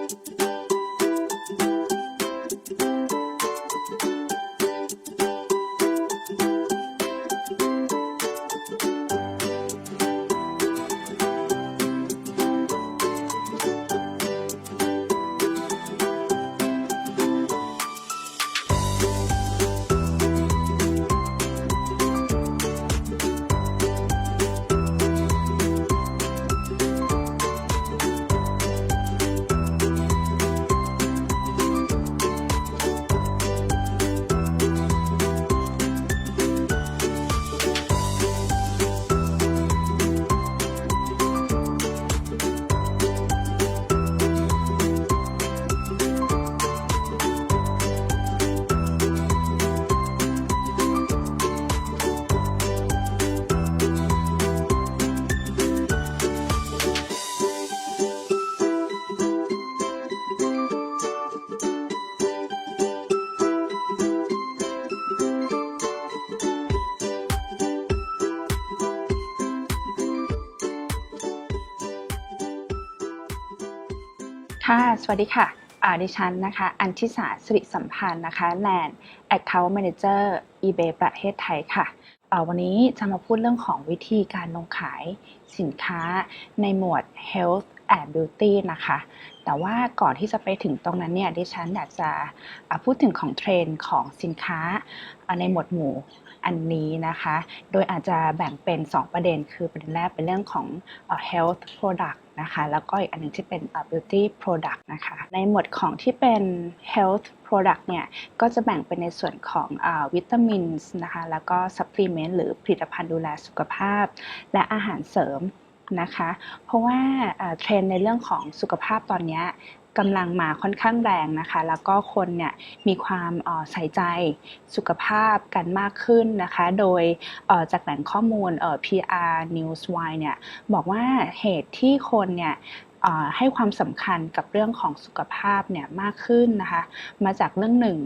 ค่ะสวัสดีค่ะดิฉันนะคะอัญชิสาสิริสัมพันธ์นะคะ Land Account Manager eBay ประเทศไทยค่ะวันนี้จะมาพูดเรื่องของวิธีการลงขายสินค้าในหมวด Health and Beauty นะคะแต่ว่าก่อนที่จะไปถึงตรงนั้นเนี่ยดิฉันอยากจะพูดถึงของเทรนด์ของสินค้าในหมวดหมู่อันนี้นะคะโดยอาจจะแบ่งเป็น2ประเด็นคือประเด็นแรกเป็นเรื่องของhealth product นะคะแล้วก็อีกอันนึงที่เป็นbeauty product นะคะในหมวดของที่เป็น health product เนี่ยก็จะแบ่งเป็นในส่วนของวิตามินนะคะแล้วก็ supplement หรือผลิตภัณฑ์ดูแลสุขภาพและอาหารเสริมนะคะเพราะว่าเทรนด์ในเรื่องของสุขภาพตอนนี้กำลังมาค่อนข้างแรงนะคะแล้วก็คนเนี่ยมีความใส่ใจสุขภาพกันมากขึ้นนะคะโดยจากแหล่งข้อมูลPR Newswire เนี่ยบอกว่าเหตุที่คนเนี่ยให้ความสำคัญกับเรื่องของสุขภาพเนี่ยมากขึ้นนะคะมาจากเรื่องหนึ่ง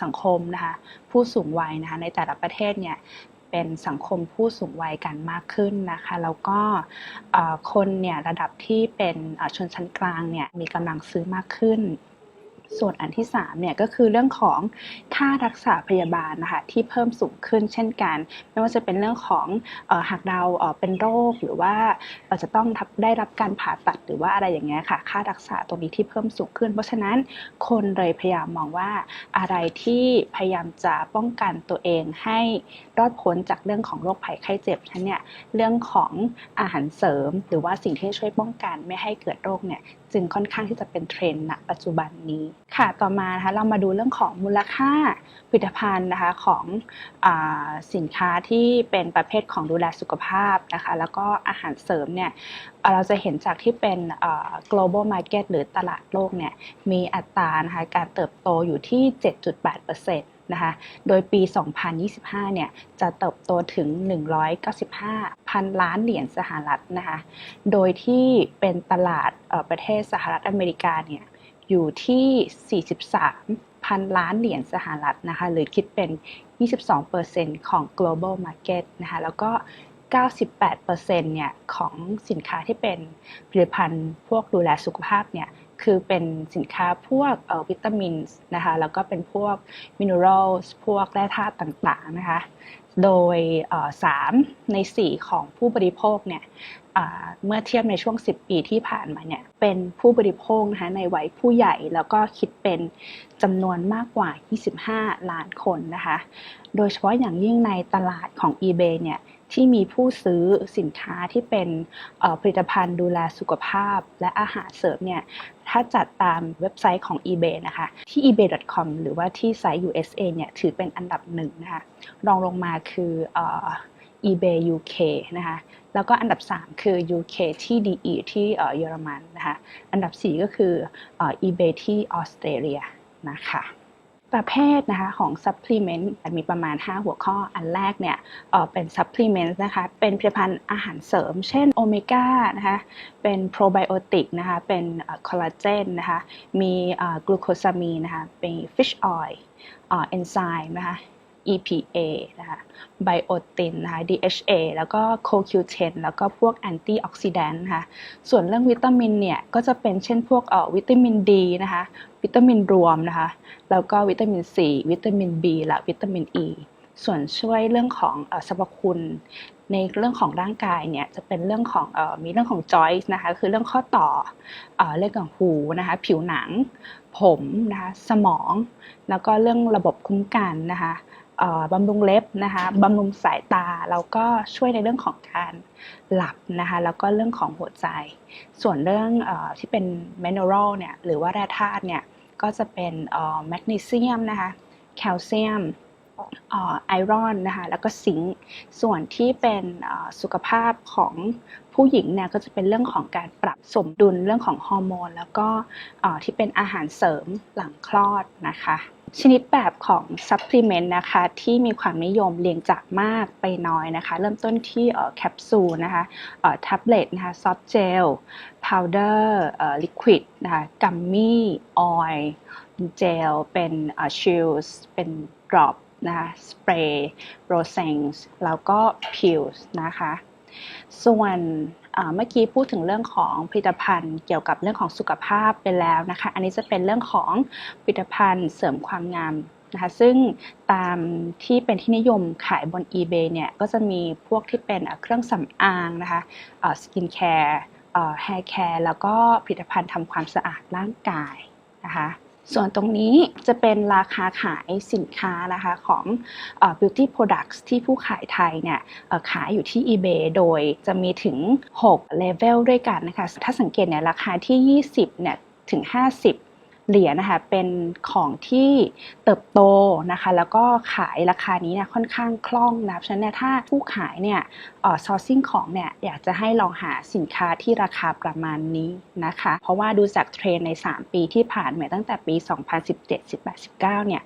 สังคมนะคะผู้สูงวัยนะคะในแต่ละประเทศเนี่ยเป็นสังคมผู้สูงวัยกันมากขึ้นนะคะแล้วก็คนเนี่ยระดับที่เป็นชนชั้นกลางเนี่ยมีกำลังซื้อมากขึ้นส่วนอันที่3เนี่ยก็คือเรื่องของค่ารักษาพยาบาลนะคะที่เพิ่มสูงขึ้นเช่นกันไม่ว่าจะเป็นเรื่องของหากเราเป็นโรคหรือว่าจะต้องได้รับการผ่าตัดหรือว่าอะไรอย่างเงี้ยค่ะค่ารักษาตรงนี้ที่เพิ่มสูงขึ้นเพราะฉะนั้นคนเลยพยายามมองว่าอะไรที่พยายามจะป้องกันตัวเองให้รอดพ้นจากเรื่องของโรคภัยไข้เจ็บฉะนั้นเนี่ยเรื่องของอาหารเสริมหรือว่าสิ่งที่ช่วยป้องกันไม่ให้เกิดโรคเนี่ยจึงค่อนข้างที่จะเป็นเทรนด์ณปัจจุบันนี้ค่ะต่อมานะคะเรามาดูเรื่องของมูลค่าผลิตภัณฑ์นะคะของสินค้าที่เป็นประเภทของดูแลสุขภาพนะคะแล้วก็อาหารเสริมเนี่ยเราจะเห็นจากที่เป็นglobal market หรือตลาดโลกเนี่ยมีอัตรานะคะการเติบโตอยู่ที่ 7.8%นะคะโดยปี 2025 เนี่ยจะเติบโตถึง 195,000 ล้านเหรียญสหรัฐนะคะโดยที่เป็นตลาดประเทศสหรัฐอเมริกาเนี่ยอยู่ที่ 43,000 ล้านเหรียญสหรัฐนะคะหรือคิดเป็น 22% ของ global market นะคะแล้วก็ 98% เนี่ยของสินค้าที่เป็นผลิตภัณฑ์พวกดูแลสุขภาพเนี่ยคือเป็นสินค้าพวกวิตามินนะคะแล้วก็เป็นพวกมินเนอรัลพวกแร่ธาตุต่างๆนะคะโดย3 ใน 4ของผู้บริโภคเนี่ยเมื่อเทียบในช่วง10 ปีที่ผ่านมาเนี่ยเป็นผู้บริโภคนะคะในวัยผู้ใหญ่แล้วก็คิดเป็นจำนวนมากกว่า25 ล้านคนนะคะโดยเฉพาะอย่างยิ่งในตลาดของ eBay เนี่ยที่มีผู้ซื้อสินค้าที่เป็นผลิตภัณฑ์ดูแลสุขภาพและอาหารเสริมเนี่ยถ้าจัดตามเว็บไซต์ของ eBay นะคะที่ ebay.com หรือว่าที่ไซต์ USA เนี่ยถือเป็นอันดับ1นะคะรองลงมาคือeBay UK นะคะแล้วก็อันดับ3คือ UK ที่ DE ที่เยอรมันนะคะอันดับ4ก็คือeBay ที่ออสเตรเลียนะคะประเภทนะคะของ supplement มีประมาณ5หัวข้ออันแรกเนี่ยเป็น supplement นะคะเป็นผลิตภัณฑ์อาหารเสริมเช่นโอเมก้านะคะเป็นโปรไบโอติกนะคะเป็นคอลลาเจนนะคะมีกลูโคซามีนนะคะเป็น fish oil เอนไซม์นะคะ EPA นะคะไบโอตินนะคะ DHA แล้วก็ CoQ10 แล้วก็พวกแอนตี้ออกซิแดนต์นะคะส่วนเรื่องวิตามินเนี่ยก็จะเป็นเช่นพวกวิตามิน D นะคะวิตามินรวมนะคะแล้วก็วิตามิน C วิตามิน B และวิตามิน E ส่วนช่วยเรื่องของสรรพคุณในเรื่องของร่างกายเนี่ยจะเป็นเรื่องของมีเรื่องของ joints นะคะคือเรื่องข้อต่อเรื่องของหูนะคะผิวหนังผมนะคะสมองแล้วก็เรื่องระบบคุ้มกันนะคะบำรุงเล็บนะคะบำรุงสายตาแล้วก็ช่วยในเรื่องของการหลับนะคะแล้วก็เรื่องของหัวใจส่วนเรื่องที่เป็น mineral เนี่ยหรือว่าแร่ธาตุเนี่ยก็จะเป็นแมกนีเซียมนะคะแคลเซียมไอรอนนะคะแล้วก็ซิงค์ส่วนที่เป็นสุขภาพของผู้หญิงเนี่ยก็จะเป็นเรื่องของการปรับสมดุลเรื่องของฮอร์โมนแล้วก็ที่เป็นอาหารเสริมหลังคลอดนะคะชนิดแบบของซัพพลีเมนต์นะคะที่มีความนิยมเรียงจากมากไปน้อยนะคะเริ่มต้นที่แคปซูลนะคะแท็บเล็ตนะคะซอฟต์เจลพาวเดอร์ลิควิดนะคะกัมมี่ออยล์เจลเป็นชิลส์เป็นดรอปนะคะสเปรย์โรเซนส์แล้วก็พิลส์นะคะส่วนเมื่อกี้พูดถึงเรื่องของผลิตภัณฑ์เกี่ยวกับเรื่องของสุขภาพไปแล้วนะคะอันนี้จะเป็นเรื่องของผลิตภัณฑ์เสริมความงามนะคะซึ่งตามที่เป็นที่นิยมขายบน eBay เนี่ยก็จะมีพวกที่เป็นเครื่องสำอางนะคะสกินแคร์แฮร์แคร์แล้วก็ผลิตภัณฑ์ทำความสะอาดร่างกายนะคะส่วนตรงนี้จะเป็นราคาขายสินค้านะคะของbeauty products ที่ผู้ขายไทยเนี่ยขายอยู่ที่ eBay โดยจะมีถึง6 level ด้วยกันนะคะถ้าสังเกตเนี่ยราคาที่20เนี่ยถึง50เหรียญนะคะเป็นของที่เติบโตนะคะแล้วก็ขายราคานี้เนี่ยค่อนข้างคล่องนะเพราะฉะนั้นเนี่ยถ้าผู้ขายเนี่ยsourcing ของเนี่ยอยากจะให้ลองหาสินค้าที่ราคาประมาณนี้นะคะเพราะว่าดูจากเทรนใน3ปีที่ผ่านมาตั้งแต่ปี2017 18 19เนี่ย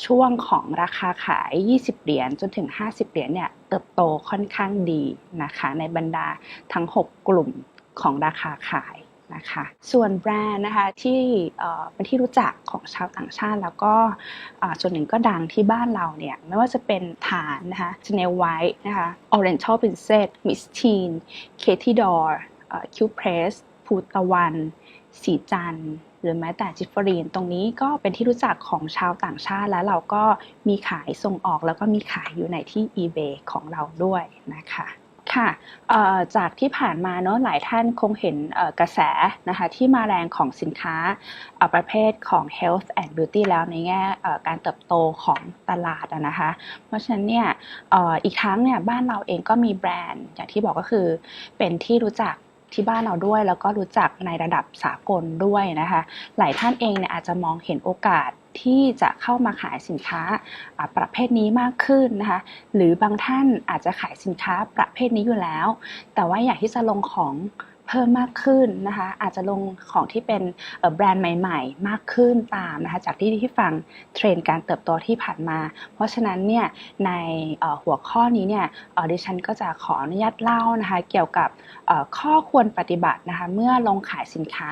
ช่วงของราคาขาย20เหรียญจนถึง50เหรียญเนี่ยเติบโตค่อนข้างดีนะคะในบรรดาทั้ง6กลุ่มของราคาขายนะคะส่วนแบรนด์นะคะที่เป็นที่รู้จักของชาวต่างชาติแล้วก็ส่วนหนึ่งก็ดังที่บ้านเราเนี่ยไม่ว่าจะเป็นฐานนะคะ Chanel White นะคะ Oriental Princess Miss Teen Katie Dor Q-Press ภูตะวันสีจันทร์หรือแม้แต่จิฟเฟอรีนตรงนี้ก็เป็นที่รู้จักของชาวต่างชาติแล้วเราก็มีขายส่งออกแล้วก็มีขายอยู่ในที่ eBay ของเราด้วยนะคะค่ะจากที่ผ่านมาเนาะหลายท่านคงเห็นกระแสนะคะที่มาแรงของสินค้าประเภทของ health and beauty แล้วในแง่การเติบโตของตลาดนะคะเพราะฉะนั้นเนี่ยอีกทั้งเนี่ยบ้านเราเองก็มีแบรนด์อย่างที่บอกก็คือเป็นที่รู้จักที่บ้านเราด้วยแล้วก็รู้จักในระดับสากลด้วยนะคะหลายท่านเองเนี่ยอาจจะมองเห็นโอกาสที่จะเข้ามาขายสินค้าประเภทนี้มากขึ้นนะคะหรือบางท่านอาจจะขายสินค้าประเภทนี้อยู่แล้วแต่ว่าอยากที่จะลงของเพิ่มมากขึ้นนะคะอาจจะลงของที่เป็นแบรนด์ใหม่ๆมากขึ้นตามนะคะจากที่ฟังเทรนด์การเติบโตที่ผ่านมาเพราะฉะนั้นเนี่ยในหัวข้อนี้เนี่ยดิฉันก็จะขออนุญาตเล่านะคะเกี่ยวกับข้อควรปฏิบัตินะคะเมื่อลงขายสินค้า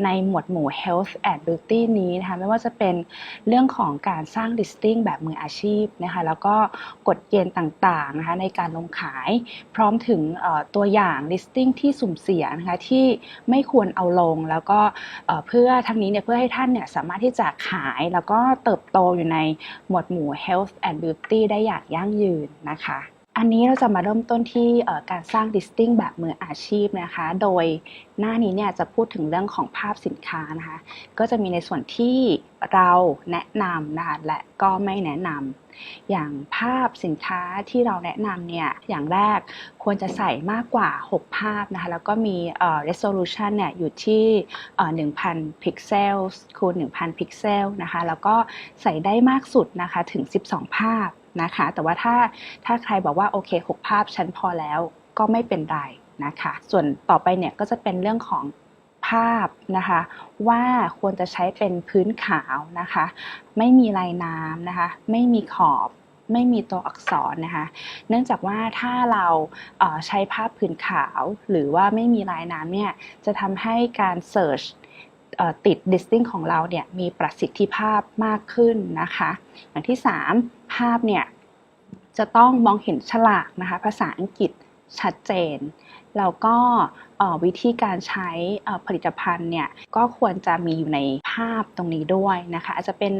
ในหมวดหมู่ health and beauty นี้นะคะไม่ว่าจะเป็นเรื่องของการสร้าง listing แบบมืออาชีพนะคะแล้วก็กฎเกณฑ์ต่างๆนะคะในการลงขายพร้อมถึงตัวอย่าง listing ที่สุ่มเสี่ยงนะคะที่ไม่ควรเอาลงแล้วก็เพื่อทั้งนี้เนี่ยเพื่อให้ท่านเนี่ยสามารถที่จะขายแล้วก็เติบโตอยู่ในหมวดหมู่ health and beauty ได้อย่างยั่งยืนนะคะอันนี้เราจะมาเริ่มต้นที่การสร้าง listing แบบมืออาชีพนะคะโดยหน้านี้เนี่ยจะพูดถึงเรื่องของภาพสินค้านะคะก็จะมีในส่วนที่เราแนะนำนะคะและก็ไม่แนะนำอย่างภาพสินค้าที่เราแนะนำเนี่ยอย่างแรกควรจะใส่มากกว่า6ภาพนะคะแล้วก็มีresolution เนี่ยอยู่ที่1,000 พิกเซลคูณ 1,000 พิกเซลนะคะแล้วก็ใส่ได้มากสุดนะคะถึง12ภาพนะคะแต่ว่าถ้าใครบอกว่าโอเค6ภาพฉันพอแล้วก็ไม่เป็นไรนะคะส่วนต่อไปเนี่ยก็จะเป็นเรื่องของภาพนะคะว่าควรจะใช้เป็นพื้นขาวนะคะไม่มีลายน้ำนะคะไม่มีขอบไม่มีตัวอักษรนะคะเนื่องจากว่าถ้าเราใช้ภาพพื้นขาวหรือว่าไม่มีลายน้ำเนี่ยจะทำให้การเสิร์ช ติด listing ของเราเนี่ยมีประสิทธิภาพมากขึ้นนะคะอย่างที่3ภาพเนี่ยจะต้องมองเห็นฉลากนะคะภาษาอังกฤษชัดเจนแล้วก็วิธีการใช้ผลิตภัณฑ์เนี่ยก็ควรจะมีอยู่ในภาพตรงนี้ด้วยนะคะอาจจะเป็น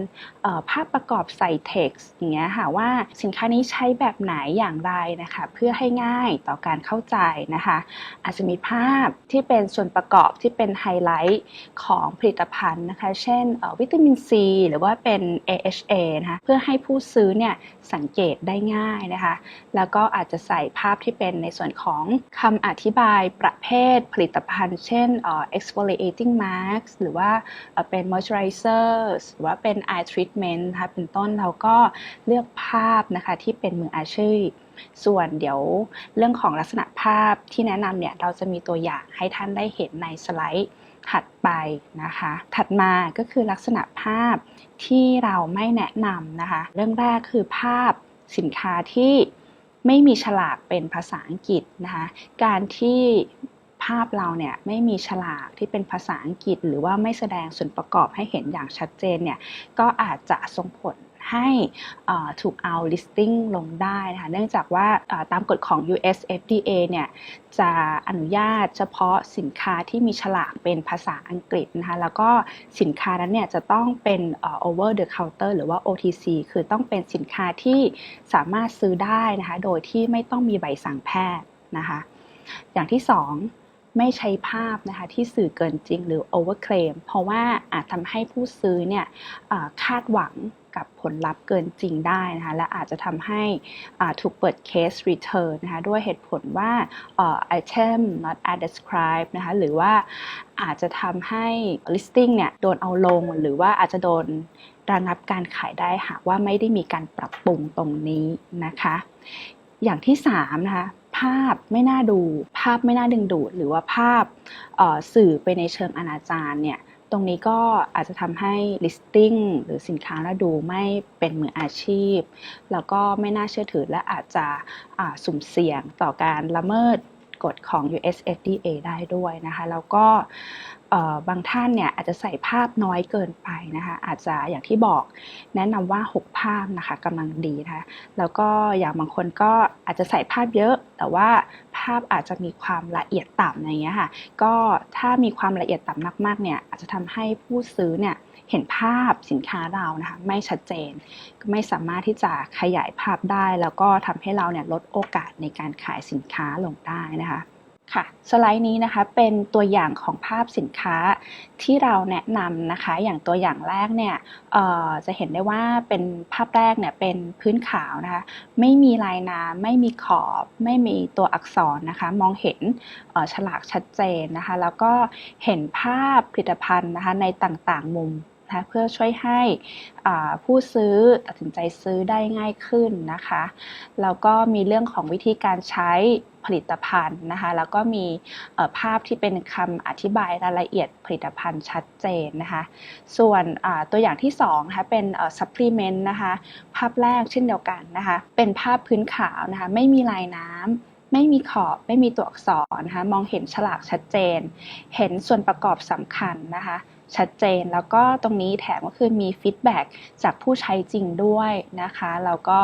ภาพประกอบใส่ text อย่างเงี้ยค่ะว่าสินค้านี้ใช้แบบไหนอย่างไรนะคะเพื่อให้ง่ายต่อการเข้าใจนะคะอาจจะมีภาพที่เป็นส่วนประกอบที่เป็นไฮไลท์ของผลิตภัณฑ์นะคะเช่นวิตามินซีหรือว่าเป็น AHA นะคะเพื่อให้ผู้ซื้อเนี่ยสังเกตได้ง่ายนะคะแล้วก็อาจจะใส่ภาพที่เป็นในส่วนของคำอธิบายประเภทผลิตภัณฑ์เช่นexfoliating mask หรือว่าเป็น moisturizer หรือว่าเป็น eye treatment นะคะเป็นต้นเราก็เลือกภาพนะคะที่เป็นมืออาชีพส่วนเดี๋ยวเรื่องของลักษณะภาพที่แนะนำเนี่ยเราจะมีตัวอย่างให้ท่านได้เห็นในสไลด์ถัดไปนะคะถัดมาก็คือลักษณะภาพที่เราไม่แนะนำนะคะเรื่องแรกคือภาพสินค้าที่ไม่มีฉลากเป็นภาษาอังกฤษนะคะการที่ภาพเราเนี่ยไม่มีฉลากที่เป็นภาษาอังกฤษหรือว่าไม่แสดงส่วนประกอบให้เห็นอย่างชัดเจนเนี่ยก็อาจจะส่งผลให้ถูกเอา listing ลงได้นะคะเนื่องจากว่าตามกฎของ US FDA เนี่ยจะอนุญาตเฉพาะสินค้าที่มีฉลากเป็นภาษาอังกฤษนะคะแล้วก็สินค้านั้นเนี่ยจะต้องเป็น over the counter หรือว่า OTC คือต้องเป็นสินค้าที่สามารถซื้อได้นะคะโดยที่ไม่ต้องมีใบสั่งแพทย์นะคะอย่างที่2ไม่ใช้ภาพนะคะที่สื่อเกินจริงหรือ overclaim เพราะว่าอาจทำให้ผู้ซื้อเนี่ยคาดหวังกับผลลัพธ์เกินจริงได้นะคะและอาจจะทำให้ถูกเปิดเคส return นะคะด้วยเหตุผลว่า item not as described นะคะหรือว่าอาจจะทำให้ listing เนี่ยโดนเอาลงหรือว่าอาจจะโดนระงับการขายได้หากว่าไม่ได้มีการปรับปรุงตรงนี้นะคะอย่างที่3นะคะภาพไม่น่าดูภาพไม่น่าดึงดูดหรือว่าภาพสื่อไปในเชิงอนาจารเนี่ยตรงนี้ก็อาจจะทำให้ listing หรือสินค้าแล้วดูไม่เป็นมืออาชีพแล้วก็ไม่น่าเชื่อถือและอาจจะสุ่มเสี่ยงต่อการละเมิดกฎของ US FDA ได้ด้วยนะคะแล้วก็บางท่านเนี่ยอาจจะใส่ภาพน้อยเกินไปนะคะอาจจะอย่างที่บอกแนะนำว่า6ภาพนะคะกำลังดีนะคะแล้วก็อย่างบางคนก็อาจจะใส่ภาพเยอะแต่ว่าภาพอาจจะมีความละเอียดต่ำอย่างเงี้ยค่ะก็ถ้ามีความละเอียดต่ำมากๆเนี่ยอาจจะทำให้ผู้ซื้อเนี่ยเห็นภาพสินค้าเรานะคะไม่ชัดเจนไม่สามารถที่จะขยายภาพได้แล้วก็ทำให้เราเนี่ยลดโอกาสในการขายสินค้าลงได้นะคะค่ะสไลด์นี้นะคะเป็นตัวอย่างของภาพสินค้าที่เราแนะนำนะคะอย่างตัวอย่างแรกเนี่ยจะเห็นได้ว่าเป็นภาพแรกเนี่ยเป็นพื้นขาวนะคะไม่มีลายน้ำไม่มีขอบไม่มีตัวอักษรนะคะมองเห็นฉลากชัดเจนนะคะแล้วก็เห็นภาพผลิตภัณฑ์นะคะในต่างๆมุมเพื่อช่วยให้ผู้ซื้อตัดสินใจซื้อได้ง่ายขึ้นนะคะแล้วก็มีเรื่องของวิธีการใช้ผลิตภัณฑ์นะคะแล้วก็มีภาพที่เป็นคำอธิบายรายละเอียดผลิตภัณฑ์ชัดเจนนะคะส่วนตัวอย่างที่2นะคะเป็นsupplement นะคะภาพแรกเช่นเดียวกันนะคะเป็นภาพพื้นขาวนะคะไม่มีลายน้ำไม่มีขอบไม่มีตัวอักษรนะคะมองเห็นฉลากชัดเจนเห็นส่วนประกอบสำคัญนะคะชัดเจนแล้วก็ตรงนี้แถมก็คือมีฟีดแบ็กจากผู้ใช้จริงด้วยนะคะแล้วก็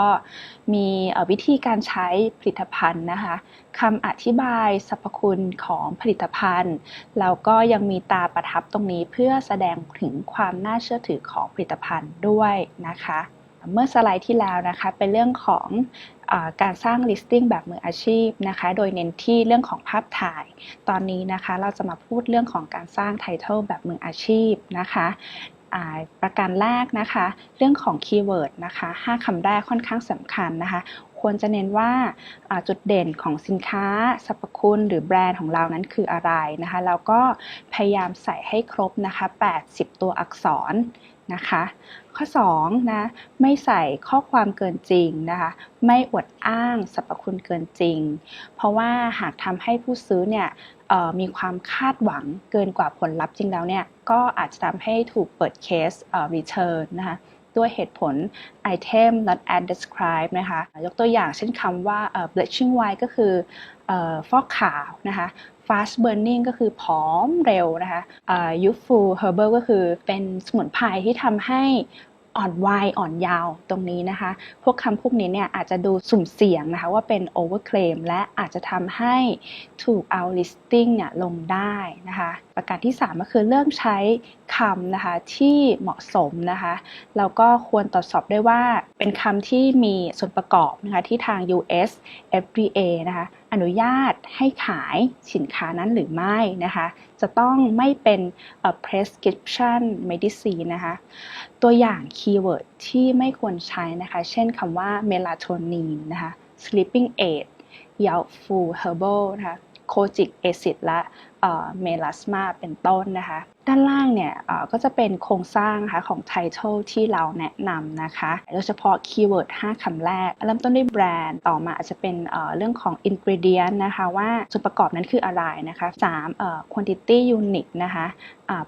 มีวิธีการใช้ผลิตภัณฑ์นะคะคำอธิบายสรรพคุณของผลิตภัณฑ์แล้วก็ยังมีตาประทับตรงนี้เพื่อแสดงถึงความน่าเชื่อถือของผลิตภัณฑ์ด้วยนะคะเมื่อสไลด์ที่แล้วนะคะเป็นเรื่องของการสร้าง listing แบบมืออาชีพนะคะโดยเน้นที่เรื่องของภาพถ่ายตอนนี้นะคะเราจะมาพูดเรื่องของการสร้าง title แบบมืออาชีพนะคะประการแรกนะคะเรื่องของคีย์เวิร์ดนะคะ5คำแรกค่อนข้างสำคัญนะคะควรจะเน้นว่าจุดเด่นของสินค้าสรรพคุณหรือแบรนด์ของเรานั้นคืออะไรนะคะแล้วก็พยายามใส่ให้ครบนะคะ80ตัวอักษรนะคะข้อ2นะไม่ใส่ข้อความเกินจริงนะคะไม่อวดอ้างสรรพคุณเกินจริงเพราะว่าหากทำให้ผู้ซื้อเนี่ยมีความคาดหวังเกินกว่าผลลัพธ์จริงแล้วเนี่ยก็อาจจะทำให้ถูกเปิดเคสreturn นะคะด้วยเหตุผล item not as described นะคะยกตัวอย่างเช่นคำว่าbleaching white ก็คือฟอกขาวนะคะ fast burning ก็คือผอมเร็วนะคะyouthful herbal ก็คือเป็นสมุนไพรที่ทำให้อ่อนวัยอ่อนยาวตรงนี้นะคะพวกคำพวกนี้เนี่ยอาจจะดูสุ่มเสี่ยงนะคะว่าเป็น overclaim และอาจจะทำให้ถูกเอา listing เนี่ยลงได้นะคะประการที่3ก็คือเริ่มใช้คำนะคะที่เหมาะสมนะคะแล้วก็ควรตรวจสอบด้วยว่าเป็นคำที่มีส่วนประกอบนะคะที่ทาง US FDA นะคะอนุญาตให้ขายสินค้านั้นหรือไม่นะคะจะต้องไม่เป็น prescription medicine นะคะตัวอย่างคีย์เวิร์ดที่ไม่ควรใช้นะคะเช่นคำว่า melatonin นะคะ sleeping aid youthful herbal นะคะโคจิกแอซิดและเมลาสมาเป็นต้นนะคะด้านล่างเนี่ยก็จะเป็นโครงสร้างนะคะของ title ที่เราแนะนำนะคะโดยเฉพาะคีย์เวิร์ด5คำแรกเริ่มต้นด้วยแบรนด์ต่อมาอาจจะเป็นเรื่องของ ingredient นะคะว่าส่วนประกอบนั้นคืออะไรนะคะ3 quantity unit นะคะ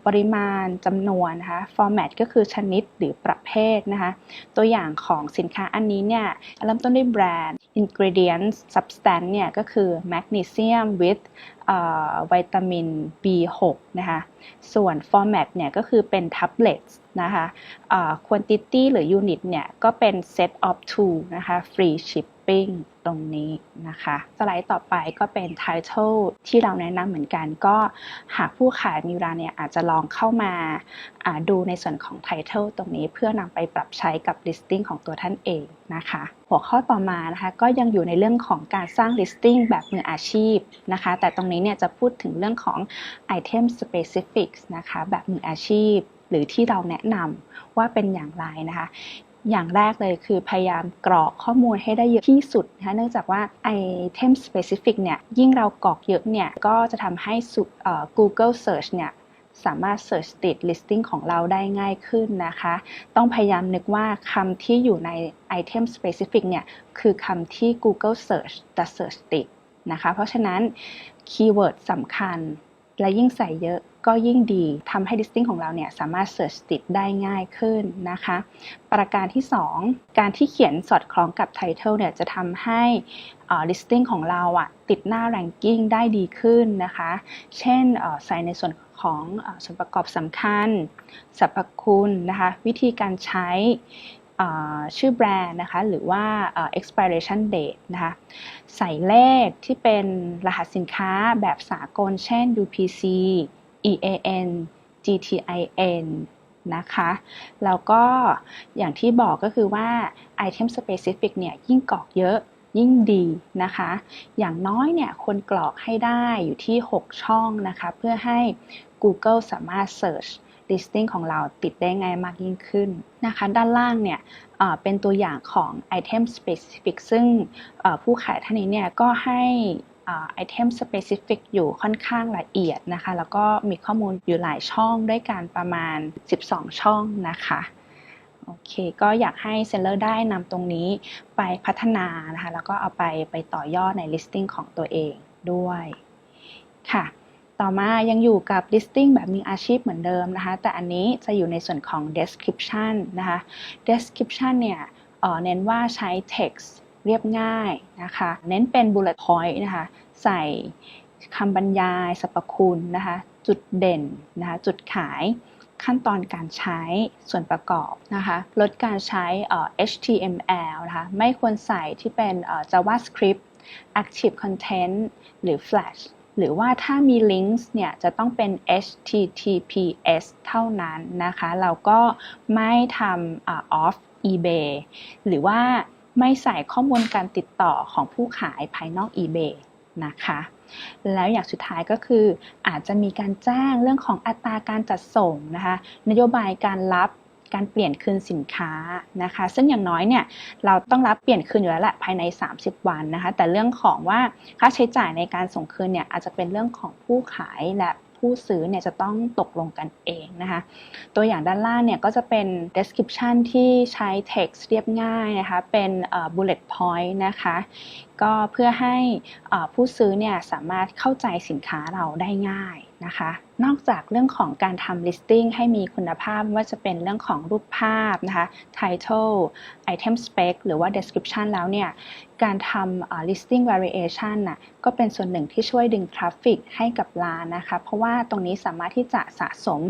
ปริมาณจำนวนนะคะ format ก็คือชนิดหรือประเภทนะคะตัวอย่างของสินค้าอันนี้เนี่ยเริ่มต้นด้วยแบรนด์ ingredients substance เนี่ยก็คือ magnesium withวิตามิน B6 นะคะส่วน format เนี่ยก็คือเป็น tablets นะคะquantity หรือ unit เนี่ยก็เป็น set of 2 นะคะ free shipping ตรงนี้นะคะสไลด์ต่อไปก็เป็น title ที่เราแนะนำเหมือนกันก็หากผู้ขายมีเวลาเนี่ยอาจจะลองเข้ามาดูในส่วนของ title ตรงนี้เพื่อนำไปปรับใช้กับ listing ของตัวท่านเองนะคะหัวข้อต่อมานะคะก็ยังอยู่ในเรื่องของการสร้าง listing แบบมืออาชีพนะคะแต่ตรงนี้เนี่ยจะพูดถึงเรื่องของ item specific นะคะแบบมืออาชีพหรือที่เราแนะนำว่าเป็นอย่างไรนะคะอย่างแรกเลยคือพยายามกรอกข้อมูลให้ได้เยอะที่สุดนะคะเนื่องจากว่า item specific เนี่ยยิ่งเรากรอกเยอะเนี่ยก็จะทำให้Google Search เนี่ยสามารถ search ติด listing ของเราได้ง่ายขึ้นนะคะต้องพยายามนึกว่าคำที่อยู่ใน item specific เนี่ยคือคำที่ Google Search จะ search ติดนะคะเพราะฉะนั้นคีย์เวิร์ดสำคัญและยิ่งใส่เยอะก็ยิ่งดีทำให้ listing ของเราเนี่ยสามารถ search ติดได้ง่ายขึ้นนะคะประการที่2การที่เขียนสอดคล้องกับ title เนี่ยจะทำให้listing ของเราติดหน้า ranking ได้ดีขึ้นนะคะเช่นใส่ในส่วนของส่วนประกอบสำคัญสรรพคุณนะคะวิธีการใช้ชื่อแบรนด์นะคะหรือว่าexpiration date นะคะใส่เลขที่เป็นรหัสสินค้าแบบสากลเช่น UPC EAN GTIN นะคะแล้วก็อย่างที่บอกก็คือว่า item specific เนี่ยยิ่งกรอกเยอะยิ่งดีนะคะอย่างน้อยเนี่ยควรกรอกให้ได้อยู่ที่6ช่องนะคะเพื่อให้ Google สามารถ search listing ของเราติดได้ง่ายมากยิ่งขึ้นนะคะด้านล่างเนี่ยเป็นตัวอย่างของ item specific ซึ่งผู้ขายท่านนี้เนี่ยก็ให้item specific อยู่ค่อนข้างละเอียดนะคะแล้วก็มีข้อมูลอยู่หลายช่องด้วยกันประมาณ12ช่องนะคะโอเคก็อยากให้เซลเลอร์ได้นำตรงนี้ไปพัฒนานะคะแล้วก็เอาไปต่อยอดใน listing ของตัวเองด้วยค่ะต่อมายังอยู่กับ listing แบบมืออาชีพเหมือนเดิมนะคะแต่อันนี้จะอยู่ในส่วนของ description นะคะ description เนี่ยเน้นว่าใช้ text เรียบง่ายนะคะเน้นเป็น bullet point นะคะใส่คำบรรยายสรรพคุณนะคะจุดเด่นนะคะจุดขายขั้นตอนการใช้ส่วนประกอบนะคะลดการใช้HTML นะคะไม่ควรใส่ที่เป็นJavaScript Active Content หรือ Flash หรือว่าถ้ามี links เนี่ยจะต้องเป็น HTTPS เท่านั้นนะคะเราก็ไม่ทำoff eBay หรือว่าไม่ใส่ข้อมูลการติดต่อของผู้ขายภายนอก eBay นะคะแล้วอย่างสุดท้ายก็คืออาจจะมีการแจ้งเรื่องของอัตราการจัดส่งนะคะนโยบายการรับการเปลี่ยนคืนสินค้านะคะซึ่งอย่างน้อยเนี่ยเราต้องรับเปลี่ยนคืนอยู่แล้วแหละภายใน30วันนะคะแต่เรื่องของว่าค่าใช้จ่ายในการส่งคืนเนี่ยอาจจะเป็นเรื่องของผู้ขายและผู้ซื้อเนี่ยจะต้องตกลงกันเองนะคะตัวอย่างด้านล่างเนี่ยก็จะเป็น description ที่ใช้ text เรียบง่ายนะคะเป็น bullet point นะคะก็เพื่อให้ผู้ซื้อเนี่ยสามารถเข้าใจสินค้าเราได้ง่ายนะคะ นอกจากเรื่องของการทำ listing ให้มีคุณภาพว่าจะเป็นเรื่องของรูปภาพนะคะ title item spec หรือว่า description แล้วเนี่ยการทำlisting variation น่ะก็เป็นส่วนหนึ่งที่ช่วยดึง traffic ให้กับร้านนะคะเพราะว่าตรงนี้สามารถที่จะสะสม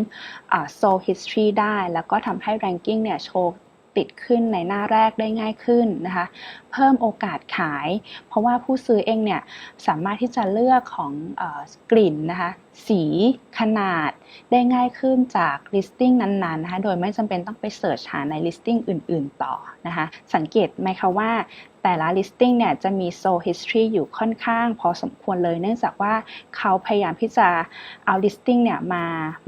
SEO history ได้แล้วก็ทำให้ ranking เนี่ยโชว์ติดขึ้นในหน้าแรกได้ง่ายขึ้นนะคะเพิ่มโอกาสขายเพราะว่าผู้ซื้อเองเนี่ยสามารถที่จะเลือกของกลิ่นนะคะสีขนาดได้ง่ายขึ้นจาก listing นั้นๆนะคะโดยไม่จำเป็นต้องไปเสิร์ชหาใน listing อื่นๆต่อนะคะสังเกตไหมคะว่าแต่ละ listing เนี่ยจะมี SEO history อยู่ค่อนข้างพอสมควรเลยเนื่องจากว่าเขาพยายามที่จะเอา listing เนี่ยม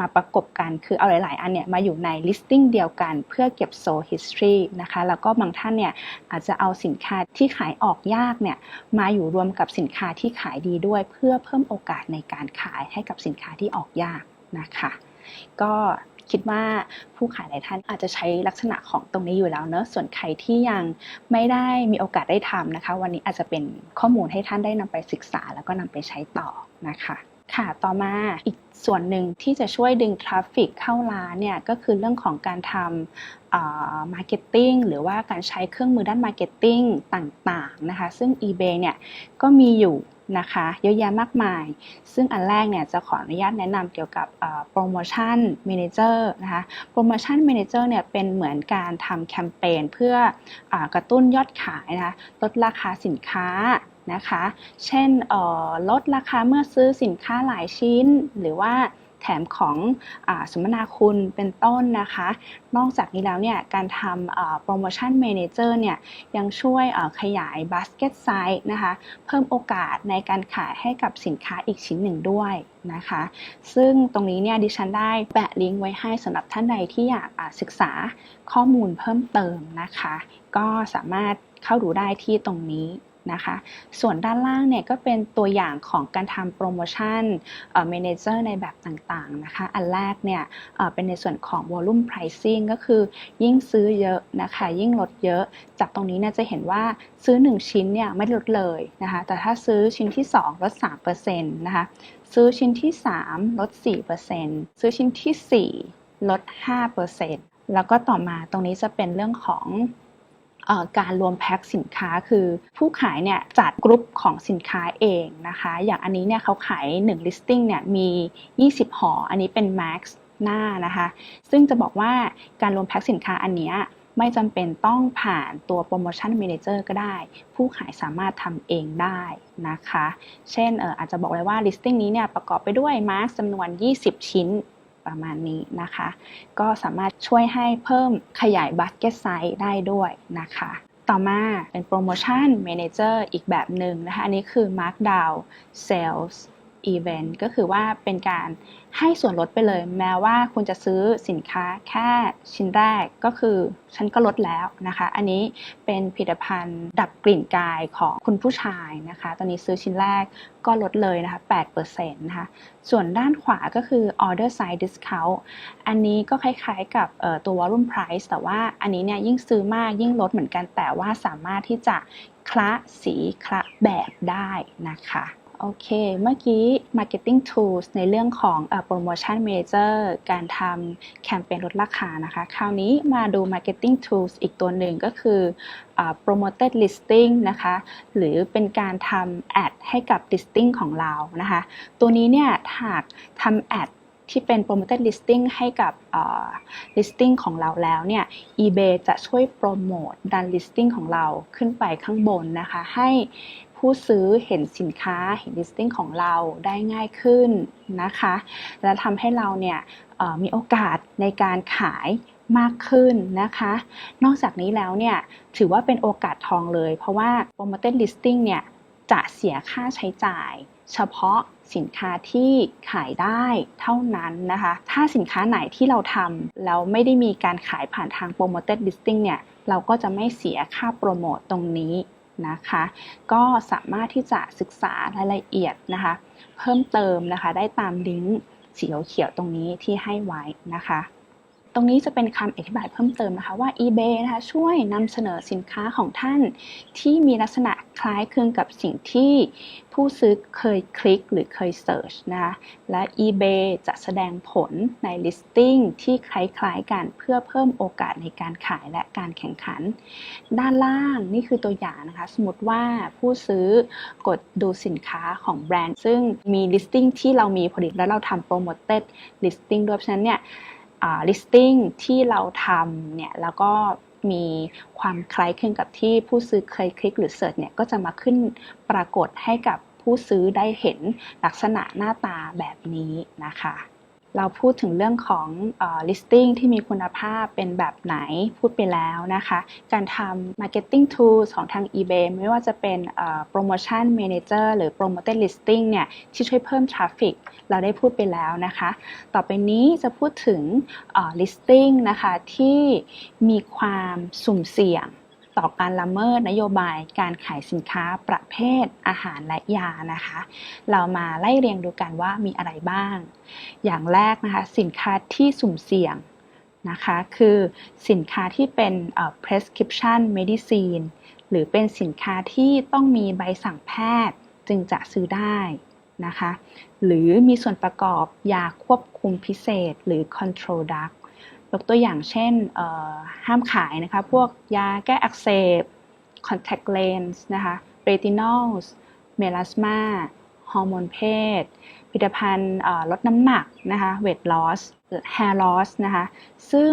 าประกบกันคือเอาหลายๆอันเนี่ยมาอยู่ใน listing เดียวกันเพื่อเก็บ SEO history นะคะแล้วก็บางท่านเนี่ยอาจจะเอาสินค้าที่ขายออกยากเนี่ยมาอยู่รวมกับสินค้าที่ขายดีด้วยเพื่อเพิ่มโอกาสในการขายให้กับสินค้าที่ออกยากนะคะก็คิดว่าผู้ขายหลายท่านอาจจะใช้ลักษณะของตรงนี้อยู่แล้วเนอะส่วนใครที่ยังไม่ได้มีโอกาสได้ทำนะคะวันนี้อาจจะเป็นข้อมูลให้ท่านได้นำไปศึกษาแล้วก็นำไปใช้ต่อนะคะค่ะต่อมาอีกส่วนหนึ่งที่จะช่วยดึงทราฟฟิกเข้าร้านเนี่ยก็คือเรื่องของการทำมาร์เก็ตติ้งหรือว่าการใช้เครื่องมือด้านมาร์เก็ตติ้งต่างๆนะคะซึ่ง eBay เนี่ยก็มีอยู่นะคะเยอะแยะมากมายซึ่งอันแรกเนี่ยจะขออนุญาตแนะนำเกี่ยวกับโปรโมชั่นแมเนเจอร์นะคะโปรโมชั่นแมเนเจอร์เนี่ยเป็นเหมือนการทำแคมเปญเพื่อกระตุ้นยอดขายนะคะลดราคาสินค้านะคะเช่นลดราคาเมื่อซื้อสินค้าหลายชิ้นหรือว่าแถมของสมนาคุณเป็นต้นนะคะนอกจากนี้แล้วเนี่ยการทำโปรโมชั่นแมเนเจอร์เนี่ยยังช่วยขยายบาสเกตไซส์นะคะเพิ่มโอกาสในการขายให้กับสินค้าอีกชิ้นหนึ่งด้วยนะคะซึ่งตรงนี้เนี่ยดิฉันได้แปะลิงก์ไว้ให้สำหรับท่านใดที่อยากศึกษาข้อมูลเพิ่มเติมนะคะก็สามารถเข้าดูได้ที่ตรงนี้นะคะส่วนด้านล่างเนี่ยก็เป็นตัวอย่างของการทำโปรโมชั่นเมเนเจอร์ในแบบต่างๆนะคะอันแรกเนี่ยเป็นในส่วนของ volume pricing ก็คือยิ่งซื้อเยอะนะคะยิ่งลดเยอะจากตรงนี้เนี่ยจะเห็นว่าซื้อ1ชิ้นเนี่ยไม่ลดเลยนะคะแต่ถ้าซื้อชิ้นที่2ลด 3% นะคะซื้อชิ้นที่3ลด 4% ซื้อชิ้นที่4ลด 5% แล้วก็ต่อมาตรงนี้จะเป็นเรื่องของการรวมแพ็คสินค้าคือผู้ขายเนี่ยจัดกรุ๊ปของสินค้าเองนะคะอย่างอันนี้เนี่ยเขาขาย1 listing เนี่ยมี20ห่ออันนี้เป็น max หน้านะคะซึ่งจะบอกว่าการรวมแพ็คสินค้าอันนี้ไม่จำเป็นต้องผ่านตัวโปรโมชั่น Manager ก็ได้ผู้ขายสามารถทำเองได้นะคะเช่นอาจจะบอกเลยว่า listing นี้เนี่ยประกอบไปด้วย mask จำนวน20ชิ้นประมาณนี้นะคะก็สามารถช่วยให้เพิ่มขยาย basket size ได้ด้วยนะคะต่อมาเป็นโปรโมชั่น Manager อีกแบบหนึ่งนะคะอันนี้คือ Markdown Sales Event ก็คือว่าเป็นการให้ส่วนลดไปเลยแม้ว่าคุณจะซื้อสินค้าแค่ชิ้นแรกก็คือฉันก็ลดแล้วนะคะอันนี้เป็นผลิตภัณฑ์ดับกลิ่นกายของคุณผู้ชายนะคะตอนนี้ซื้อชิ้นแรกก็ลดเลยนะคะ 8% นะคะส่วนด้านขวาก็คือ Order Size Discount อันนี้ก็คล้ายๆกับตัว Volume Price แต่ว่าอันนี้เนี่ยยิ่งซื้อมากยิ่งลดเหมือนกันแต่ว่าสามารถที่จะคละสีคละแบบได้นะคะโอเคเมื่อกี้ Marketing Tools ในเรื่องของPromotion Manager การทำแคมเปญลดราคานะคะคราวนี้มาดู Marketing Tools อีกตัวหนึ่งก็คือPromoted Listing นะคะหรือเป็นการทำแอดให้กับ Listing ของเรานะคะตัวนี้เนี่ยหากทำแอดที่เป็น promoted listing ให้กับlisting ของเราแล้วเนี่ย eBay จะช่วยโปรโมทดัน listing ของเราขึ้นไปข้างบนนะคะให้ผู้ซื้อเห็นสินค้าเห็น listing ของเราได้ง่ายขึ้นนะคะและทำให้เราเนี่ยมีโอกาสในการขายมากขึ้นนะคะนอกจากนี้แล้วเนี่ยถือว่าเป็นโอกาสทองเลยเพราะว่า promoted listing เนี่ยจะเสียค่าใช้จ่ายเฉพาะสินค้าที่ขายได้เท่านั้นนะคะถ้าสินค้าไหนที่เราทำแล้วไม่ได้มีการขายผ่านทาง promoted listing เนี่ยเราก็จะไม่เสียค่าโปรโมทตรงนี้นะคะก็สามารถที่จะศึกษารายละเอียดนะคะเพิ่มเติมนะคะได้ตามลิงก์สีเขียวตรงนี้ที่ให้ไว้นะคะตรงนี้จะเป็นคำอธิบายเพิ่มเติมนะคะว่า eBay นะคะช่วยนำเสนอสินค้าของท่านที่มีลักษณะ คล้ายคลึงกับสิ่งที่ผู้ซื้อเคยคลิกหรือเคยเสิร์ชนะคะและ eBay จะแสดงผลใน listing ที่คล้ายๆกันเพื่อเพิ่มโอกาสในการขายและการแข่งขันด้านล่างนี่คือตัวอย่างนะคะสมมติว่าผู้ซื้อกดดูสินค้าของแบรนด์ซึ่งมี listing ที่เรามีผลิตแล้วเราทำ promoted listing ด้วยเพราะฉะนั้นเนี่ยlisting ที่เราทำเนี่ยแล้วก็มีความคล้ายคลึงกับที่ผู้ซื้อเคยคลิกหรือเสิร์ชเนี่ยก็จะมาขึ้นปรากฏให้กับผู้ซื้อได้เห็นลักษณะหน้าตาแบบนี้นะคะเราพูดถึงเรื่องของlisting ที่มีคุณภาพเป็นแบบไหนพูดไปแล้วนะคะการทำ marketing tools ของทาง eBay ไม่ว่าจะเป็นpromotion manager หรือ promoted listing เนี่ยที่ช่วยเพิ่ม traffic เราได้พูดไปแล้วนะคะต่อไปนี้จะพูดถึงlisting นะคะที่มีความสุ่มเสี่ยงต่อการละเมิดนโยบายการขายสินค้าประเภทอาหารและยานะคะเรามาไล่เรียงดูกันว่ามีอะไรบ้างอย่างแรกนะคะสินค้าที่สุ่มเสี่ยงนะคะคือสินค้าที่เป็นprescription medicine หรือเป็นสินค้าที่ต้องมีใบสั่งแพทย์จึงจะซื้อได้นะคะหรือมีส่วนประกอบยาควบคุมพิเศษหรือ control drugยกตัวอย่างเช่นห้ามขายนะคะพวกยาแก้อักเสบ contact lens นะคะ retinols เมลาสมาฮอร์โมนเพศผลิตภัณฑ์ลดน้ำหนักนะคะ weight loss hair loss นะคะซึ่ง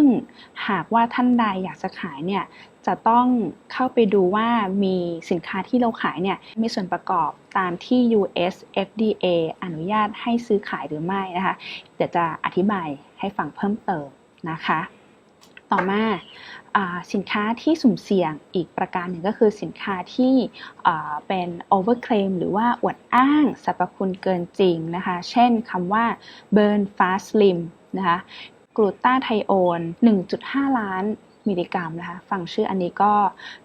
หากว่าท่านใดอยากจะขายเนี่ยจะต้องเข้าไปดูว่ามีสินค้าที่เราขายเนี่ยมีส่วนประกอบตามที่ US FDA อนุญาตให้ซื้อขายหรือไม่นะคะเดี๋ยวจะอธิบายให้ฟังเพิ่มเติมนะคะต่อมาสินค้าที่สุ่มเสี่ยงอีกประการหนึ่งก็คือสินค้าที่เป็น overclaim หรือว่าอวดอ้างสรรพคุณเกินจริงนะคะเช่นคำว่า burn fast slim นะคะกลูตาไทโอน 1.5 ล้านมิลลิกรัมนะคะฟังชื่ออันนี้ก็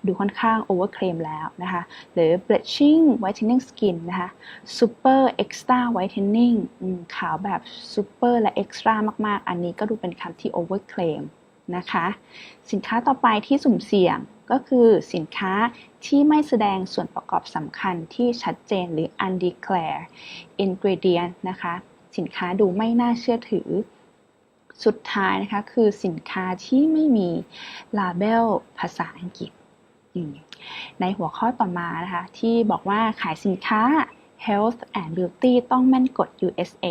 ดูค่อนข้าง overclaim แล้วนะคะหรือ bleaching whitening skin นะคะ super extra whitening ขาวแบบ super และ extra มากๆอันนี้ก็ดูเป็นคำที่ overclaim นะคะสินค้าต่อไปที่สุ่มเสี่ยงก็คือสินค้าที่ไม่แสดงส่วนประกอบสำคัญที่ชัดเจนหรือ undeclared ingredient นะคะสินค้าดูไม่น่าเชื่อถือสุดท้ายนะคะคือสินค้าที่ไม่มี label ภาษาอังกฤษในหัวข้อต่อมานะคะที่บอกว่าขายสินค้า Health and Beauty ต้องแม่นกฎ USA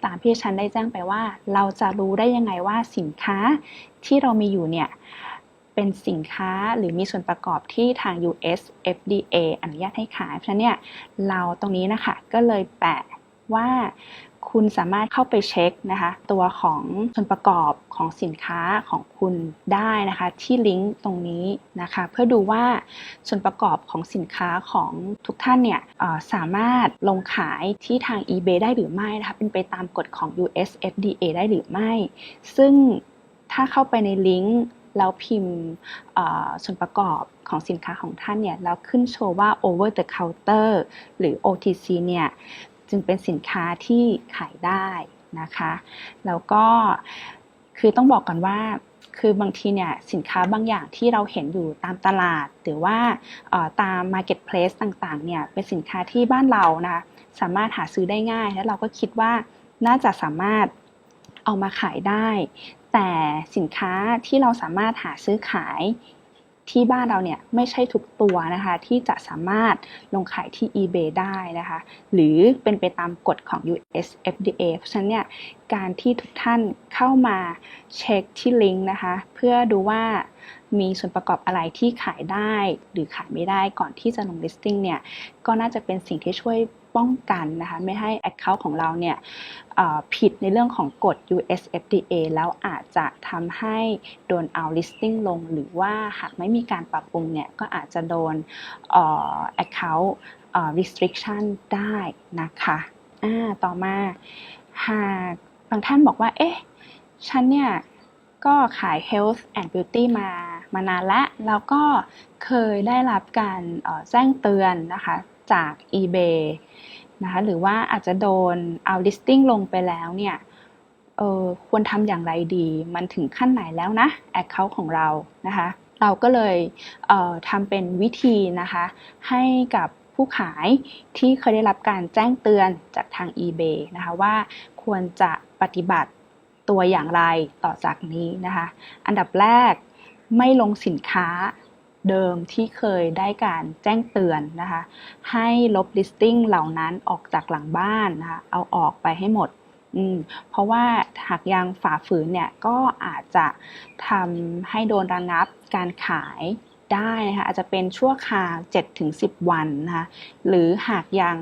ตามที่ฉันได้แจ้งไปว่าเราจะรู้ได้ยังไงว่าสินค้าที่เรามีอยู่เนี่ยเป็นสินค้าหรือมีส่วนประกอบที่ทาง US FDA อนุญาตให้ขายเพราะฉะนั้นเนี่ยเราตรงนี้นะคะก็เลยแปะว่าคุณสามารถเข้าไปเช็คนะคะตัวของส่วนประกอบของสินค้าของคุณได้นะคะที่ลิงก์ตรงนี้นะคะเพื่อดูว่าส่วนประกอบของสินค้าของทุกท่านเนี่ยสามารถลงขายที่ทาง eBay ได้หรือไม่นะคะเป็นไปตามกฎของ US FDA ได้หรือไม่ซึ่งถ้าเข้าไปในลิงก์แล้วพิมพ์ส่วนประกอบของสินค้าของท่านเนี่ยแล้วขึ้นโชว์ว่า over the counter หรือ OTC เนี่ยจึงเป็นสินค้าที่ขายได้นะคะแล้วก็คือต้องบอกก่อนว่าคือบางทีเนี่ยสินค้าบางอย่างที่เราเห็นอยู่ตามตลาดหรือว่าตาม marketplace ต่างๆเนี่ยเป็นสินค้าที่บ้านเรานะสามารถหาซื้อได้ง่ายและเราก็คิดว่าน่าจะสามารถเอามาขายได้แต่สินค้าที่เราสามารถหาซื้อขายที่บ้านเราเนี่ยไม่ใช่ทุกตัวนะคะที่จะสามารถลงขายที่ eBay ได้นะคะหรือเป็นไปตามกฎของ US FDA เพราะฉะนั้นเนี่ยการที่ทุกท่านเข้ามาเช็คที่ลิงก์นะคะเพื่อดูว่ามีส่วนประกอบอะไรที่ขายได้หรือขายไม่ได้ก่อนที่จะลง listing เนี่ยก็น่าจะเป็นสิ่งที่ช่วยป้องกันนะคะไม่ให้ account ของเราเนี่ยผิดในเรื่องของกฎ US FDA แล้วอาจจะทำให้โดนเอา listing ลงหรือว่าหากไม่มีการปรับปรุงเนี่ยก็อาจจะโดนaccount restriction ได้นะคะต่อมาหากบางท่านบอกว่าเอ๊ะฉันเนี่ยก็ขาย health and beauty มานานแล้วก็เคยได้รับการแจ้งเตือนนะคะจาก eBay นะคะหรือว่าอาจจะโดนเอา listing ลงไปแล้วเนี่ยควรทำอย่างไรดีมันถึงขั้นไหนแล้วนะ account ของเรานะคะ เราก็เลยทำเป็นวิธีนะคะให้กับผู้ขายที่เคยได้รับการแจ้งเตือนจากทาง eBay นะคะว่าควรจะปฏิบัติตัวอย่างไรต่อจากนี้นะคะอันดับแรกไม่ลงสินค้าเดิมที่เคยได้การแจ้งเตือนนะคะให้ลบ listing เหล่านั้นออกจากหลังบ้านนะคะเอาออกไปให้หมดเพราะว่าหากยังฝ่าฝืนเนี่ยก็อาจจะทำให้โดนระงับการขายได้นะคะอาจจะเป็นชั่วคราว 7-10 วันนะคะหรือหากยัง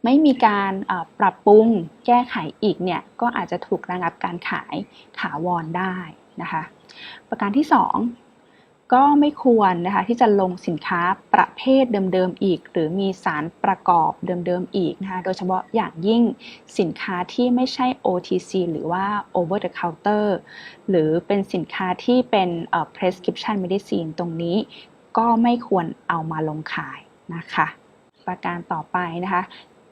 ไม่มีการปรับปรุงแก้ไขอีกเนี่ยก็อาจจะถูกระงับการขายถาวรได้นะคะประการที่2ก็ไม่ควรนะคะที่จะลงสินค้าประเภทเดิมๆอีกหรือมีสารประกอบเดิมๆอีกนะคะโดยเฉพาะอย่างยิ่งสินค้าที่ไม่ใช่ OTC หรือว่า over the counter หรือเป็นสินค้าที่เป็นprescription medicine ตรงนี้ก็ไม่ควรเอามาลงขายนะคะประการต่อไปนะคะ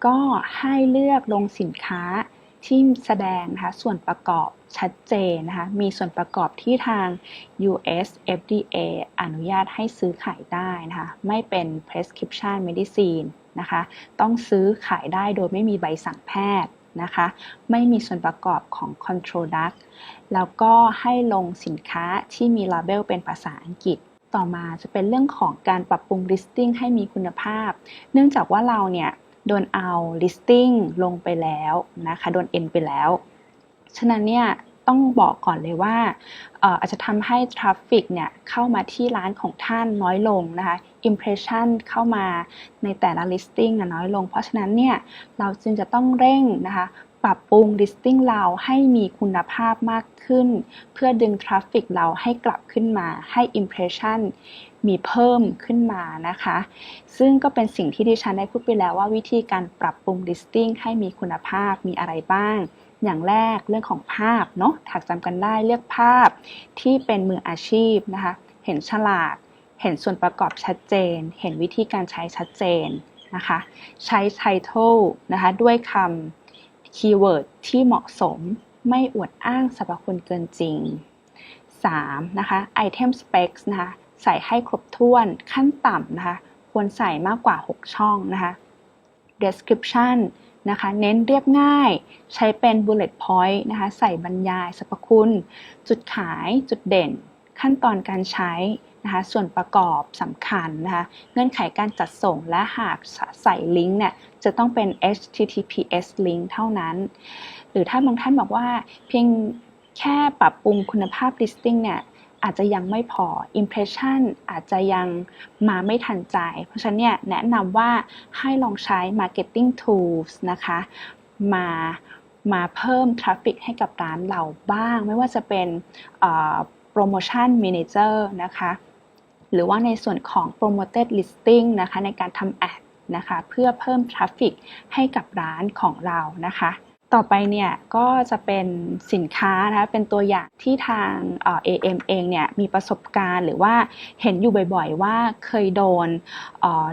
ก็ให้เลือกลงสินค้าที่แสดงนะคะส่วนประกอบชัดเจนนะคะมีส่วนประกอบที่ทาง US FDA อนุญาตให้ซื้อขายได้นะคะไม่เป็น prescription medicine นะคะต้องซื้อขายได้โดยไม่มีใบสั่งแพทย์นะคะไม่มีส่วนประกอบของ control drug แล้วก็ให้ลงสินค้าที่มี label เป็นภาษาอังกฤษต่อมาจะเป็นเรื่องของการปรับปรุง listing ให้มีคุณภาพเนื่องจากว่าเราเนี่ยโดนเอา listing ลงไปแล้วนะคะโดน end ไปแล้วฉะนั้นเนี่ยต้องบอกก่อนเลยว่าอาจจะทำให้ traffic เนี่ยเข้ามาที่ร้านของท่านน้อยลงนะคะ impression เข้ามาในแต่ละ listing น้อยลงเพราะฉะนั้นเนี่ยเราจึงจะต้องเร่งนะคะปรับปรุง listing เราให้มีคุณภาพมากขึ้นเพื่อดึง traffic เราให้กลับขึ้นมาให้ impression มีเพิ่มขึ้นมานะคะซึ่งก็เป็นสิ่งที่ดิฉันได้พูดไปแล้วว่าวิธีการปรับปรุง listing ให้มีคุณภาพมีอะไรบ้างอย่างแรกเรื่องของภาพเนาะหากจำกันได้เลือกภาพที่เป็นมืออาชีพนะคะเห็นฉลากเห็นส่วนประกอบชัดเจนเห็นวิธีการใช้ชัดเจนนะคะใช้ title นะคะด้วยคำคีย์เวิร์ดที่เหมาะสมไม่อวดอ้างสรรพคุณเกินจริง 3. นะคะ item specs นะคะใส่ให้ครบถ้วนขั้นต่ำนะคะควรใส่มากกว่า6ช่องนะคะ description นะคะเน้นเรียบง่ายใช้เป็น bullet point นะคะใส่บรรยายสรรพคุณจุดขายจุดเด่นขั้นตอนการใช้นะคะส่วนประกอบสำคัญนะคะเงื่อนไขการจัดส่งและหากใส่ลิงก์เนี่ยจะต้องเป็น HTTPS link เท่านั้นหรือถ้าบางท่านบอกว่าเพียงแค่ปรับปรุงคุณภาพ listing เนี่ยอาจจะยังไม่พอ impression อาจจะยังมาไม่ทันใจเพราะฉะนั้นเนี่ยแนะนำว่าให้ลองใช้ marketing tools นะคะมาเพิ่ม traffic ให้กับร้านเราบ้างไม่ว่าจะเป็นpromotion manager นะคะหรือว่าในส่วนของ promoted listing นะคะในการทำแอดนะคะเพื่อเพิ่ม traffic ให้กับร้านของเรานะคะต่อไปเนี่ยก็จะเป็นสินค้านะคะเป็นตัวอย่างที่ทางAM เองเนี่ยมีประสบการณ์หรือว่าเห็นอยู่บ่อยๆว่าเคยโดน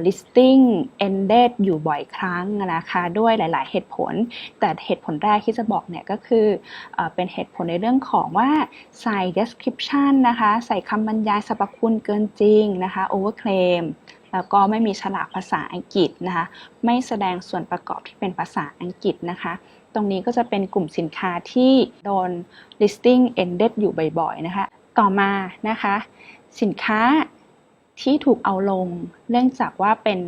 listing ended อยู่บ่อยครั้งนะคะด้วยหลายๆเหตุผลแต่เหตุผลแรกที่จะบอกเนี่ยก็คือเป็นเหตุผลในเรื่องของว่าใส่ description นะคะใส่คำบรรยายสรรพคุณเกินจริงนะคะ overclaim แล้วก็ไม่มีฉลากภาษาอังกฤษนะคะไม่แสดงส่วนประกอบที่เป็นภาษาอังกฤษนะคะตรงนี้ก็จะเป็นกลุ่มสินค้าที่โดน listing ended อยู่บ่อยๆนะคะต่อมานะคะสินค้าที่ถูกเอาลงเนื่องจากว่าเป็น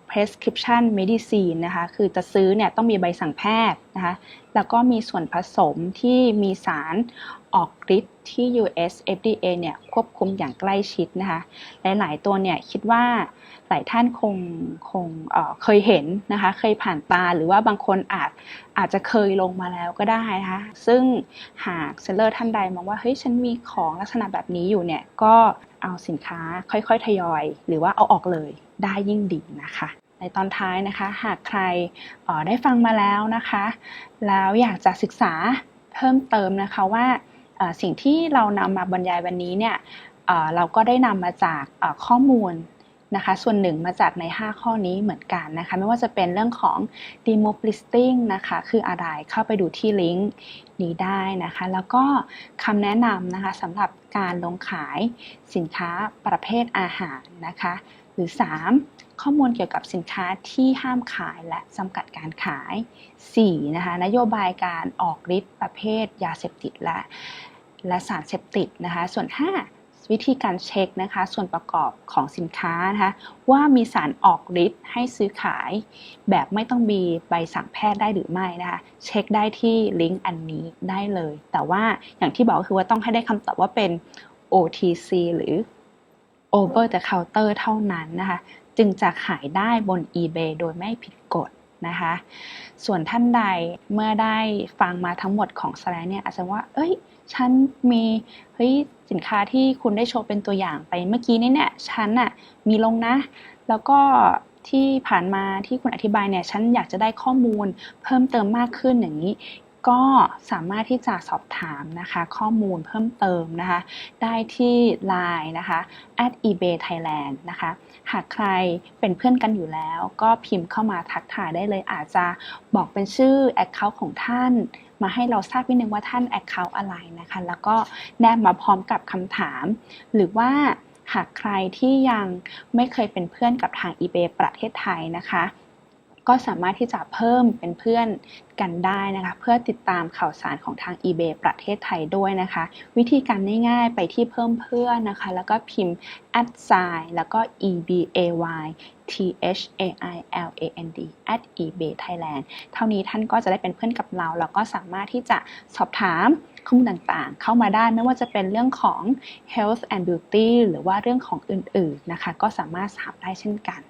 prescription medicine นะคะคือจะซื้อเนี่ยต้องมีใบสั่งแพทย์นะคะแล้วก็มีส่วนผสมที่มีสารออกฤทธิ์ที่ US FDA เนี่ยควบคุมอย่างใกล้ชิดนะคะหลายๆตัวเนี่ยคิดว่าหลายท่านคงเคยเห็นนะคะเคยผ่านตาหรือว่าบางคนอาจจะเคยลงมาแล้วก็ได้นะคะซึ่งหากเซลเลอร์ท่านใดมองว่าเฮ้ยฉันมีของลักษณะแบบนี้อยู่เนี่ยก็เอาสินค้าค่อยๆทยอยหรือว่าเอาออกเลยได้ยิ่งดีนะคะในตอนท้ายนะคะหากใครได้ฟังมาแล้วนะคะแล้วอยากจะศึกษาเพิ่มเติมนะคะว่าสิ่งที่เรานำมาบรรยายวันนี้เนี่ยเราก็ได้นำมาจากข้อมูล นะคะส่วนหนึ่งมาจากใน5ข้อนี้เหมือนกันนะคะไม่ว่าจะเป็นเรื่องของ remove listing นะคะคืออะไรเข้าไปดูที่ลิงก์นี้ได้นะคะแล้วก็คำแนะนำนะคะสำหรับการลงขายสินค้าประเภทอาหารนะคะหรือ 3. ข้อมูลเกี่ยวกับสินค้าที่ห้ามขายและจำกัดการขาย 4. นะคะนโยบายการออกฤทธิ์ประเภทยาเสพติดและสารเสพติดนะคะส่วน 5. วิธีการเช็คนะคะส่วนประกอบของสินค้านะคะว่ามีสารออกฤทธิ์ให้ซื้อขายแบบไม่ต้องมีใบสั่งแพทย์ได้หรือไม่นะคะเช็คได้ที่ลิงก์อันนี้ได้เลยแต่ว่าอย่างที่บอกคือว่าต้องให้ได้คำตอบว่าเป็น OTC หรือ Over the counter เท่านั้นนะคะจึงจะขายได้บน eBay โดยไม่ผิดกฎนะคะส่วนท่านใดเมื่อได้ฟังมาทั้งหมดของสไลด์เนี่ยอาจจะว่าฉันมีสินค้าที่คุณได้โชว์เป็นตัวอย่างไปเมื่อกี้นี้เนี่ยฉันน่ะมีลงนะแล้วก็ที่ผ่านมาที่คุณอธิบายเนี่ยฉันอยากจะได้ข้อมูลเพิ่มเติมมากขึ้นอย่างนี้ก็สามารถที่จะสอบถามนะคะข้อมูลเพิ่มเติมนะคะได้ที่ LINE นะคะ @ebaythailand นะคะหากใครเป็นเพื่อนกันอยู่แล้วก็พิมพ์เข้ามาทักทายได้เลยอาจจะบอกเป็นชื่อ Account ของท่านมาให้เราทราบนิดนึงว่าท่าน Account อะไรนะคะแล้วก็แนบมาพร้อมกับคำถามหรือว่าหากใครที่ยังไม่เคยเป็นเพื่อนกับทาง eBay ประเทศไทยนะคะก็สามารถที่จะเพิ่มเป็นเพื่อนกันได้นะคะเพื่อติดตามข่าวสารของทาง eBay ประเทศไทยด้วยนะคะวิธีการง่ายๆไปที่เพิ่มเพื่อนนะคะแล้วก็พิมพ์ @ แล้วก็ ebaythailand @ebaythailand เท่านี้ท่านก็จะได้เป็นเพื่อนกับเราแล้วก็สามารถที่จะสอบถามข้อมูลต่างๆเข้ามาได้ไม่ว่าจะเป็นเรื่องของ health and beauty หรือว่าเรื่องของอื่นๆนะคะก็สามารถถามได้เช่นกัน